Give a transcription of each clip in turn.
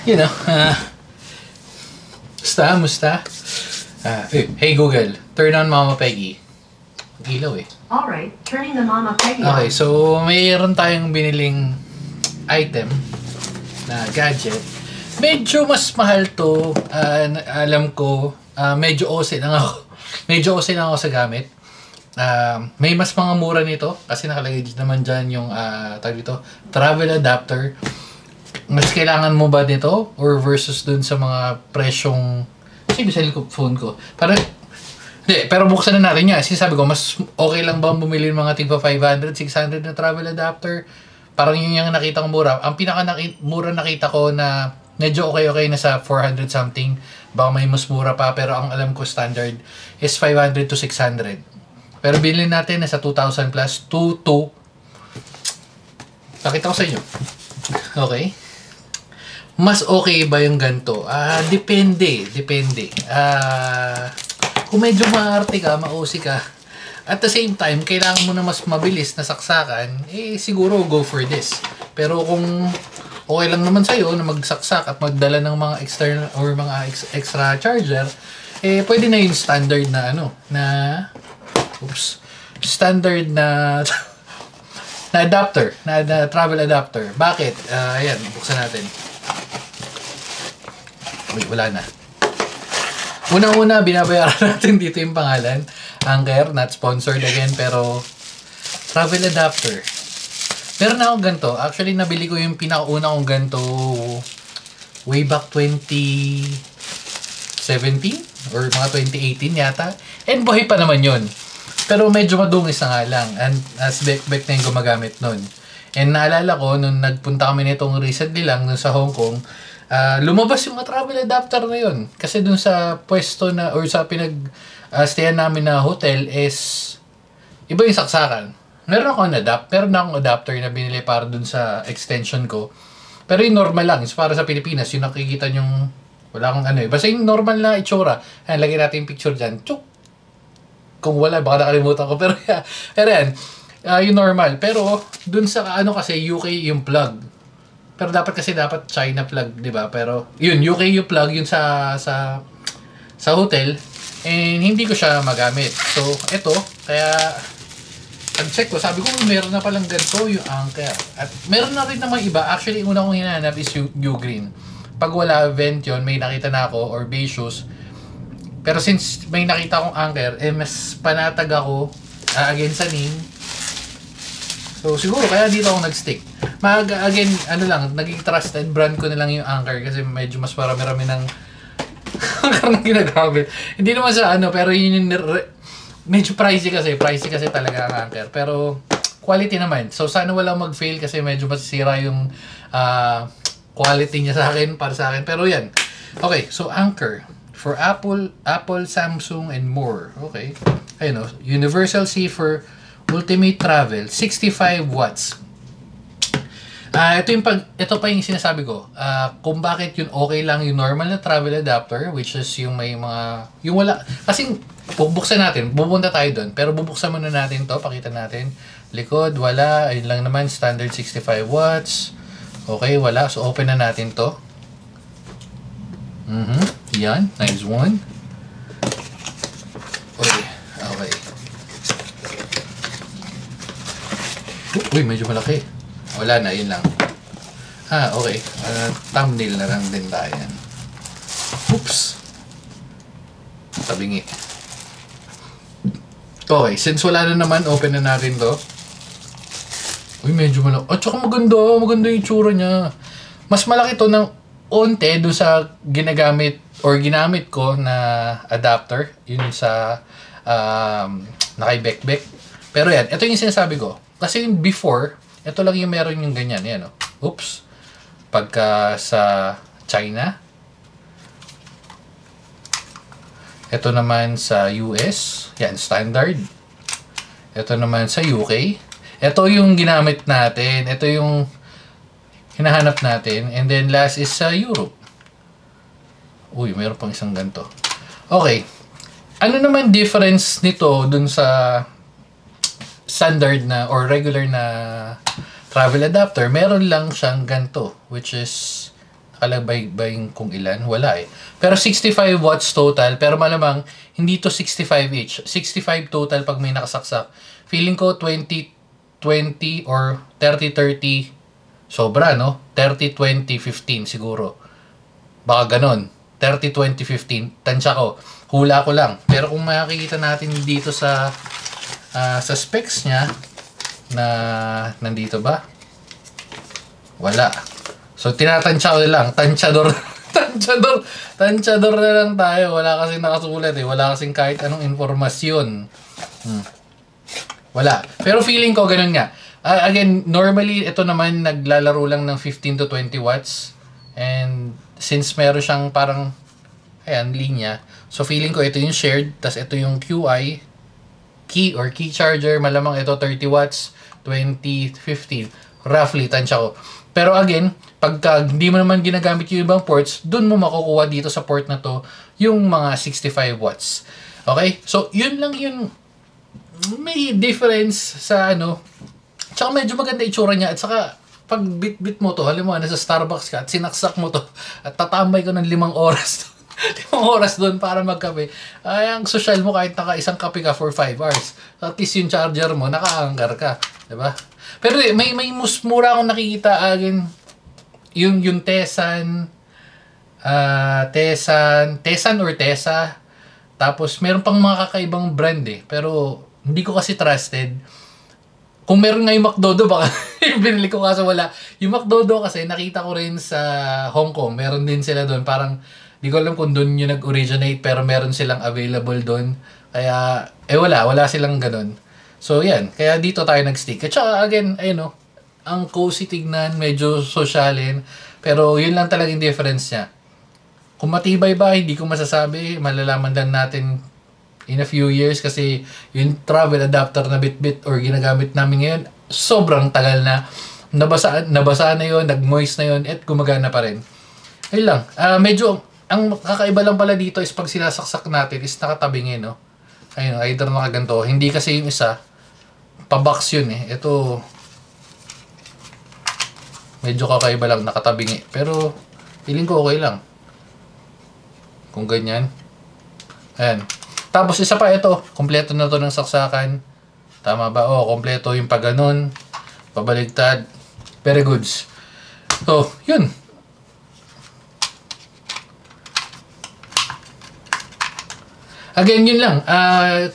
you know, musta? Hey Google, turn on Mama Peggy. Ilaw eh. Alright, turning the Mama Peggy on. Okay, so mayroon tayong biniling item na gadget. Medyo mas mahal to. Alam ko, medyo OC lang ako. Medyo OC lang ako sa gamit. May mas mga mura nito kasi nakalagay naman dyan yung tawag dito, travel adapter. Mas kailangan mo ba nito or versus dun sa mga presyong kasi bisahin ko phone ko. Parang hindi, pero buksan na natin yan. Sinasabi ko, mas okay lang ba bumili ng mga tigpa 500, 600 na travel adapter? Parang yun yung nakita ko mura. Ang pinaka-mura nakita ko na medyo okay na sa 400 something. Baka may mas mura pa, pero ang alam ko standard is 500 to 600. Pero bilhin natin na sa 2,000 plus, 2,2. Pakita ko sa inyo. Okay. Mas okay ba yung ganito? Depende. Kung medyo maarte ka, ma-OC ka, at the same time, kailangan mo na mas mabilis na saksakan, siguro go for this. Pero kung okay lang naman sa'yo na magsaksak at magdala ng mga external or mga extra charger, pwede na yung standard na standard na na adapter, na travel adapter. Bakit? Ayan, buksan natin. Uy, wala na. Unang-una, binabayaran natin dito yung pangalan. Anker, not sponsored again, pero travel adapter. Meron na akong ganito. Actually, nabili ko yung pinakauna kong ganito way back 2017 or mga 2018 yata. And buhay pa naman yun. Pero medyo madungis na nga lang. And as back na yung gumagamit nun. And naalala ko, nung nagpunta kami nitong recently lang, nung sa Hong Kong, lumabas yung mga travel adapter na yun. Kasi dun sa pwesto na, or sa stayan namin na hotel is, iba yung saksakan. Meron akong adapter na binili para dun sa extension ko. Pero yung normal lang, is para sa Pilipinas, yung nakikita yung, wala akong basta yung normal na itsura. Ayan, lagyan natin yung picture dyan. Tsuk! Kung wala, baka nakalimutan ko. Pero yan, yung normal. Pero, dun sa, kasi UK yung plug. Pero dapat China plug, 'di ba? Pero yun, UK yung plug yun sa hotel and hindi ko siya magamit. So, ito, kaya pag-check ko, sabi ko meron na palang ganito yung Anker. At meron na rin naman iba. Actually, una kong hinahanap is Ugreen. Pag wala vent yun, may nakita na ako or Beijus. Pero since may nakita akong Anker, mas panatag ako again sa name. So, siguro, kaya dito ako nag-stick. Again, naging trusted brand ko na lang yung Anker kasi medyo mas marami-rami ng Anker na ginagamit. Hindi naman sa pero yun yung medyo pricey kasi talaga ang Anker. Pero, quality naman. So, sana walang mag-fail kasi medyo masisira yung quality niya para sa akin. Pero yan. Okay, so Anker. For Apple, Samsung, and more. Okay. Ayun, Universal C for Ultimate Travel, 65 watts. Ito pa yung sinasabi ko. Kung bakit yun okay lang yung normal na travel adapter, which is yung may mga, yung wala, kasi bubuksan natin, pupunta tayo doon, pero bubuksan muna natin to, pakita natin. Likod, wala, ayun lang naman, standard 65 watts. Okay, wala. So, open na natin to. Yan, nice one. Okay. Uy, medyo malaki. Wala na, yun lang. Okay. Thumbnail na lang din tayo yan. Oops. Tabingi. Okay, since wala na naman, open na natin to. Uy, medyo malaki. Tsaka maganda yung tsura niya. Mas malaki to ng onte doon sa ginamit ko na adapter. Yun sa naka-back. Pero yan, ito yung sinasabi ko. Kasi yung before, ito lang yung meron yung ganyan. Yan, oops. Pagka sa China. Ito naman sa US. Yan, standard. Ito naman sa UK. Ito yung ginamit natin. Ito yung hinahanap natin. And then last is sa Europe. Uy, mayroon pang isang ganito. Okay. Ano naman difference nito dun sa standard na or regular na travel adapter? Meron lang siyang ganito, which is kalabay-baying kung ilan, wala eh. Pero 65 watts total, pero malamang hindi to 65 each. 65 total pag may nakasaksak. Feeling ko 20-20 or 30-30, sobra no? 30-20-15 siguro. Baka ganon. 30-20-15, tansya ko. Hula ko lang. Pero kung makikita natin dito sa specs niya, na nandito ba? Wala. So, tinatansya ko lang. Tansyador. Tansyador na lang tayo. Wala kasing nakasulat eh. Wala kasing kahit anong informasyon. Wala. Pero feeling ko, ganun nga. Again, normally, ito naman, naglalaro lang ng 15 to 20 watts. And, since meron siyang parang, ayan, linya. So, feeling ko, ito yung shared. Tas ito yung QI. Key or key charger. Malamang ito 30 watts. 20, 15. Roughly, tansya ko. Pero again, pagka hindi mo naman ginagamit yung ibang ports, dun mo makukuha dito sa port na to yung mga 65 watts. Okay? So, yun lang yun. May difference sa ano. Tsaka medyo maganda itsura niya. At saka, pag bit-bit mo to, halim mo, nasa Starbucks ka at sinaksak mo to at tatambay ko ng 5 oras 5 oras doon para magkape. Ay, ang social mo kahit naka isang kape ka for 5 hours. At least yung charger mo, nakaanggar ka. Diba? Pero may mas mura akong nakikita again. Yung Tesan or Tesa. Tapos meron pang mga kakaibang brand eh. Pero hindi ko kasi trusted. Kung meron nga yung McDodo, baka binili ko kaso wala. Yung McDodo kasi nakita ko rin sa Hong Kong. Meron din sila doon. Parang di ko alam kung doon yung nag-originate pero meron silang available doon. Kaya wala silang ganun. So yan, kaya dito tayo nag-stick. At saka again, ayun no, ang cozy tignan, medyo sosyalin. Pero yun lang talagang difference niya. Kung matibay ba, hindi ko masasabi. Malalaman lang natin in a few years kasi yung travel adapter na bit-bit or ginagamit namin ngayon, sobrang tagal na. Nabasa na yun, nag-moist na yun, at gumagana pa rin. Ayun lang. Medyo, ang kakaiba lang pala dito is pag sinasaksak natin is nakatabingi, no? Ayun, either nakaganto. Hindi kasi yung isa, pa-box yun eh. Ito, medyo kakaiba lang, nakatabingi. Pero, feeling ko okay lang. Kung ganyan. Ayan. Tapos isa pa ito, kompleto na to ng saksakan. Tama ba? Oo, kompleto yung pag ganun. Pabaligtad. Very goods. So, yun. Again, yun lang.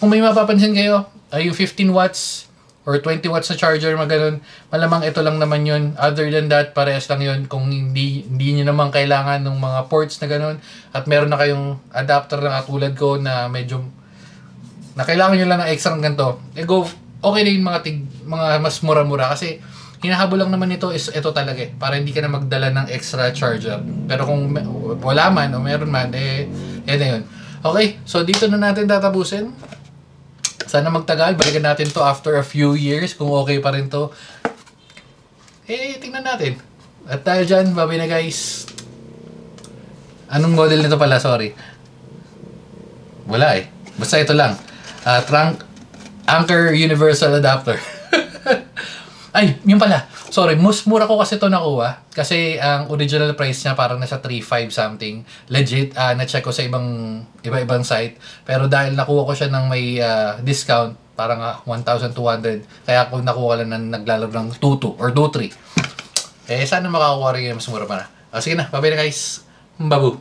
Kung may mapapansin kayo, yung 15 watts or 20 watts na charger, maganon, malamang ito lang naman yun. Other than that, parehas lang yun. Kung hindi nyo naman kailangan ng mga ports na ganon, at meron na kayong adapter na katulad ko na medyo na kailangan nyo lang ng extra ng ganito, okay na yung mga mas mura-mura kasi hinahabol lang naman ito is ito talaga para hindi ka na magdala ng extra charger. Pero kung wala man o meron man, yan na yun. Okay, so dito na natin tatapusin. Sana magtagal. Balikan natin to after a few years kung okay pa rin to. Tingnan natin. At dahil dyan, bye na guys. Anong model nito pala? Sorry. Wala eh. Basta ito lang. Anker Universal Adapter. Ay, yun pala. Sorry, mas mura ko kasi ito nakuha. Kasi ang original price niya parang nasa 3.5 something. Legit, na-check ko sa iba-ibang site. Pero dahil nakuha ko siya ng may discount, parang 1,200. Kaya ako nakuha lang ng naglalaro ng 2.2 or 2.3. Sana makakuha rin yung mas mura pa na. Sige na, bye na guys. Babu.